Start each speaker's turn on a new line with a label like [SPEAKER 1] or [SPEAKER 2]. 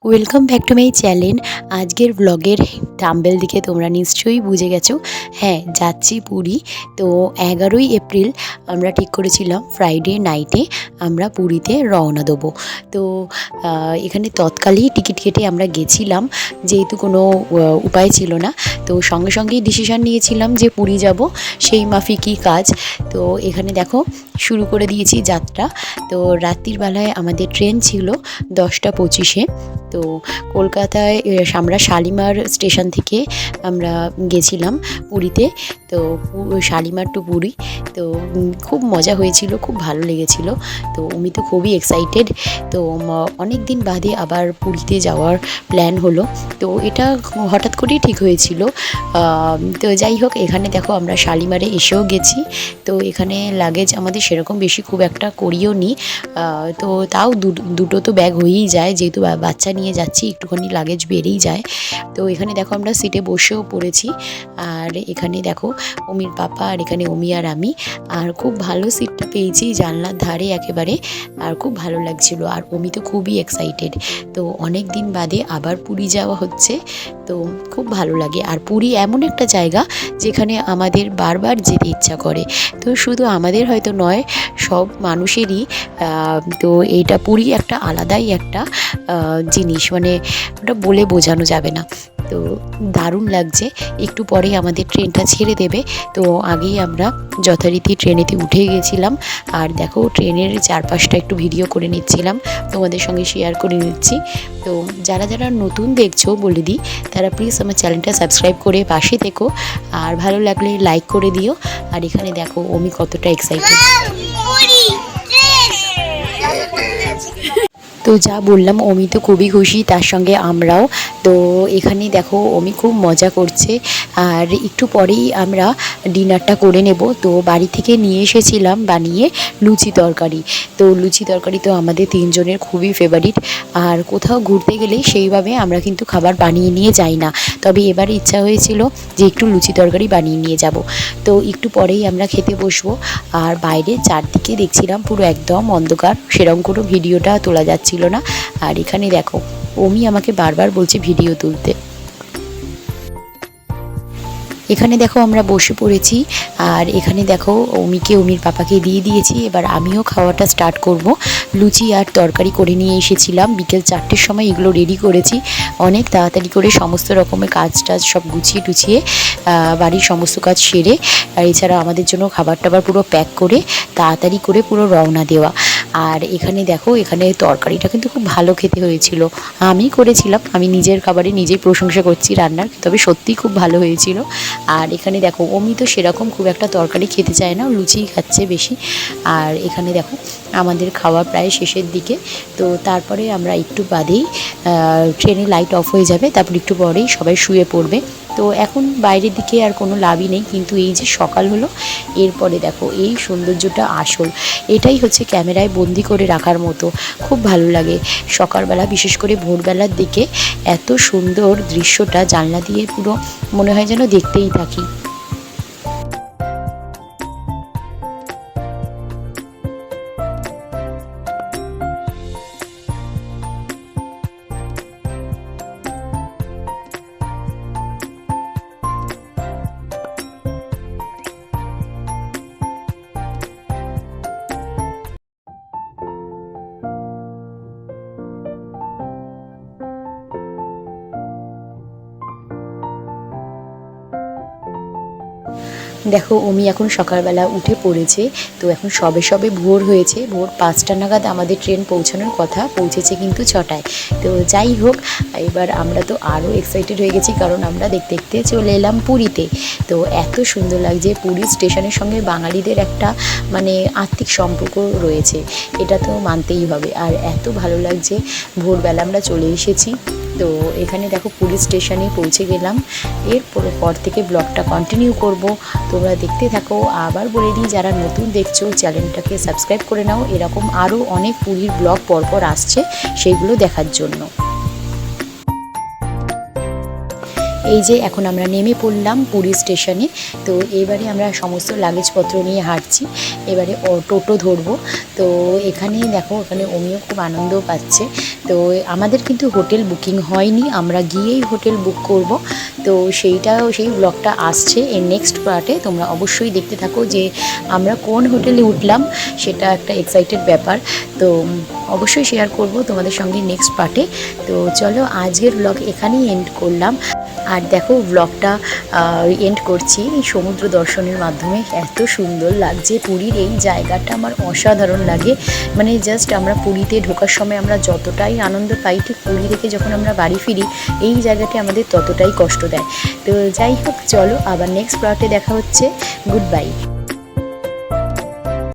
[SPEAKER 1] Welcome back to my channel. আজকের ব্লগের thumbnail দেখে তোমরা নিশ্চয়ই বুঝে গেছো, হ্যাঁ যাচ্ছি পুরী। তো 11ই এপ্রিল আমরা ঠিক করেছিলাম ফ্রাইডে নাইটে আমরা পুরীতে রওনা দেবো। তো এখানে তৎকালেই টিকিট কেটে আমরা গেছিলাম, যেহেতু কোনো উপায় ছিল না। তো সঙ্গে সঙ্গেই ডিসিশান নিয়েছিলাম যে পুরী যাব, সেই মাফিকই কাজ। তো এখানে দেখো শুরু করে দিয়েছি যাত্রা। তো রাত্রির বেলায় আমাদের ট্রেন ছিল 10টা 25-এ। তো কলকাতায় আমরা শালিমার স্টেশন থেকে আমরা গেছিলাম পুরীতে। তো শালিমার টু পুরী। তো খুব মজা হয়েছিল, খুব ভালো লেগেছিল। তো আমি তো খুবই এক্সাইটেড। তো অনেক দিন বাদে আবার পুরীতে যাওয়ার প্ল্যান হলো। তো এটা হঠাৎ করেই ঠিক হয়েছিল। তো যাই হোক, এখানে দেখো আমরা শালিমারে এসেও গেছি। তো এখানে লাগেজ আমাদের সেরকম বেশি খুব একটা করিও নি। তো তাও দুটো তো ব্যাগ হয়েই যায়, যেহেতু বাচ্চা নিয়ে যাচ্ছি একটুখানি লাগেজ বেড়েই যায়। তো এখানে দেখো আমরা সিটে বসেও পড়েছি। আর এখানে দেখো অমির পাপা, আর এখানে অমি আর আমি। আর খুব ভালো সিটটা পেয়েছি, জানলার ধারে একেবারে। আর খুব ভালো লাগছিল, আর অমি তো খুবই এক্সাইটেড। তো অনেক দিন বাদে আবার পুরী যাওয়া হচ্ছে, তো খুব ভালো লাগে। আর পুরী এমন একটা জায়গা যেখানে আমাদের বারবার যেতে ইচ্ছা করে। তো শুধু আমাদের হয়তো নয়, সব মানুষেরই। তো এইটা পুরী একটা আলাদাই একটা জিনিস, মানে ওটা বলে বোঝানো যাবে না। তো দারুণ লাগছে। একটু পরেই আমাদের ট্রেনটা ছেড়ে দেবে। তো আগেই আমরা যথারীতি ট্রেনেতে উঠে গেছিলাম। আর দেখো ট্রেনের চারপাশটা একটু ভিডিও করে নিচ্ছিলাম, তোমাদের সঙ্গে শেয়ার করে নিচ্ছি। তো যারা যারা নতুন দেখছো বলে দিই, তারা প্লিজ আমার চ্যানেলটা সাবস্ক্রাইব করে পাশে থেকো। আর ভালো লাগলে লাইক করে দিও। আর এখানে দেখো অমি কতটা এক্সাইটেড। তো যা বললাম, অমি তো খুবই খুশি, তার সঙ্গে আমরাও। তো এখানে দেখো অমি খুব মজা করছে। আর একটু পরেই আমরা ডিনারটা করে নেব। তো বাড়ি থেকে নিয়ে এসেছিলাম বানিয়ে লুচি তরকারি। তো লুচি তরকারি তো আমাদের তিনজনের খুবই ফেভারিট। আর কোথাও ঘুরতে গেলে সেইভাবে আমরা কিন্তু খাবার বানিয়ে নিয়ে যাই না, তবে এবার ইচ্ছা হয়েছিল যে একটু লুচি তরকারি বানিয়ে নিয়ে যাব। তো একটু পরেই আমরা খেতে বসবো। আর বাইরে চারদিকে দেখছিলাম পুরো একদম অন্ধকার, সেরকম কোনো ভিডিওটা তোলা যাচ্ছিল না। আর এখানে দেখো অমি আমাকে বারবার বলছে ভিডিও তুলতে। এখানে দেখো আমরা বসে পড়েছি। আর এখানে দেখো অমিকে অমির পাপাকে দিয়ে দিয়েছি, এবার আমিও খাওয়াটা স্টার্ট করব। লুচি আর তরকারি করে নিয়ে এসেছিলাম বিকেল 4টের সময়, এগুলো রেডি করেছি অনেক তাড়াতাড়ি করে, সমস্ত রকমের কাজ টাজ সব গুছিয়ে টুছিয়ে বাড়ির সমস্ত কাজ সেরে। আর এছাড়া আমাদের জন্য খাবার টাবার পুরো প্যাক করে তাড়াতাড়ি করে পুরো রওনা দেওয়া। আর এখানে দেখো, এখানে তরকারিটা কিন্তু খুব ভালো খেতে হয়েছিল। আমি করেছিলাম, আমি নিজের খাবারে নিজেই প্রশংসা করছি রান্নার, তবে সত্যিই খুব ভালো হয়েছিল। আর এখানে দেখো অমি তো সেরকম খুব একটা তরকারি খেতে চায় না, লুচিই খাচ্ছে বেশি। আর এখানে দেখো আমাদের খাওয়া প্রায় শেষের দিকে। তো তারপরে আমরা একটু বাদেই ট্রেনে লাইট অফ হয়ে যাবে, তারপর একটু পরেই সবাই শুয়ে পড়বে। তো এখন বাইরের দিকে আর কোনো লাভই নেই, কিন্তু এই যে সকাল হলো, এরপরে দেখো এই সৌন্দর্যটা আসল। এটাই হচ্ছে ক্যামেরায় বন্দি করে রাখার মতো, খুব ভালো লাগে। সকালবেলা বিশেষ করে ভোরবেলার দিকে এত সুন্দর দৃশ্যটা জানলা দিয়ে পুরো মনে হয় যেন দেখতেই থাকি। দেখো অমি এখন সকালবেলা উঠে পড়েছে। তো এখন সবে সবে ভোর হয়েছে, ভোর 5টা নাগাদ আমাদের ট্রেন পৌঁছানোর কথা, পৌঁছেছে কিন্তু 6টায়। তো যাই হোক, এবার আমরা তো আরও এক্সাইটেড হয়ে গেছি, কারণ আমরা দেখতে দেখতে চলে এলাম পুরীতে। তো এত সুন্দর লাগছে, পুরী স্টেশনের সঙ্গে বাঙালিদের একটা মানে আত্মিক সম্পর্ক রয়েছে, এটা তো মানতেই হবে। আর এত ভালো লাগছে, ভোরবেলা আমরা চলে এসেছি। তো এখানে দেখো পুলিশ স্টেশনে পৌঁছে গেলাম। এরপর থেকে ব্লগটা কন্টিনিউ করব, তোমরা দেখতে থাকো। আবার বলে দিই, যারা নতুন দেখছো চ্যানেলটাকে সাবস্ক্রাইব করে নাও, এরকম আরও অনেক পুরীর ব্লগ পরপর আসছে, সেইগুলো দেখার জন্য। এই যে এখন আমরা নেমে পড়লাম পুরী স্টেশনে। তো এবারে আমরা সমস্ত লাগেজপত্র নিয়ে হাঁটছি, এবারে টোটো ধরবো। তো এখানে দেখো, এখানে অমিও খুব আনন্দ পাচ্ছে। তো আমাদের কিন্তু হোটেল বুকিং হয়নি, আমরা গিয়েই হোটেল বুক করব। তো সেই ব্লগটা আসছে এর নেক্সট পার্টে, তোমরা অবশ্যই দেখতে থাকো যে আমরা কোন হোটেলে উঠলাম, সেটা একটা এক্সাইটেড ব্যাপার। তো অবশ্যই শেয়ার করব তোমাদের সঙ্গে নেক্সট পার্টে। তো চলো আজকের ব্লগ এখানেই এন্ড করলাম। আর দেখো ব্লগটা এন্ড করছি এই সমুদ্র দর্শনের মাধ্যমে। এত সুন্দর লাগছে পুরীর এই জায়গাটা, আমার অসাধারণ লাগে। মানে জাস্ট আমরা পুরীতে ঢোকার সময় আমরা যতটাই আনন্দ পাই, ঠিক পুরী থেকে যখন আমরা বাড়ি ফিরি এই জায়গাটি আমাদের ততটাই কষ্ট দেয়। তো যাই হোক, চলো আবার নেক্সট পার্টে দেখা হচ্ছে। Good bye.